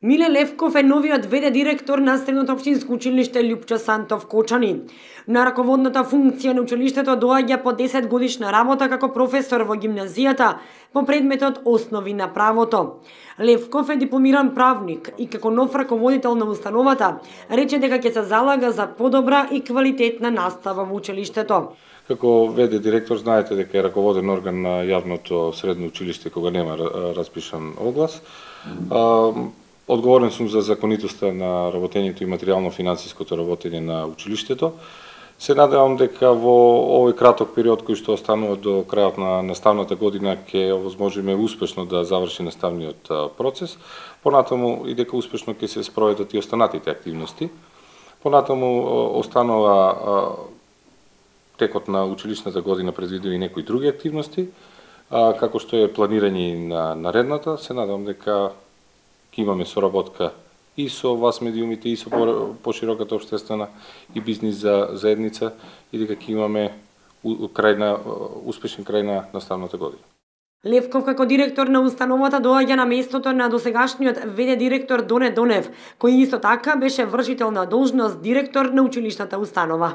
Миле Левков е новиот ВД директор на Средното општинско училиште Лјупчо Сантов Кочани. На раководната функција на училиштето доаѓа по 10 годишна работа како професор во гимназијата по предметот Основи на правото. Левков е дипломиран правник и како нов раководител на установата рече дека ќе се залага за подобра и квалитетна настава во училиштето. Како ВД директор знаете дека е раководен орган на јавното средно училиште кога нема распишан оглас. Одговорен сум за законитоста на работењето и материјално-финансиското работење на училиштето. Се надевам дека во овој краток период кој што останува до крајот на наставната година ќе овозможиме успешно да заврши наставниот процес. Понатаму и дека успешно ќе се спроведат и останатите активности. Понатаму останува текот на училишната година предвидени некои други активности, како што е планирање на наредната. Се надевам дека ќе имаме соработка и со вас медиумите и со пошироката општествена и бизнис заедница и дека ќе имаме успешен крај на наставната година. Левков како директор на установата доаѓа на местото на досегашниот ВД директор Доне Донев, кој исто така беше вршител на должност директор на училишната установа.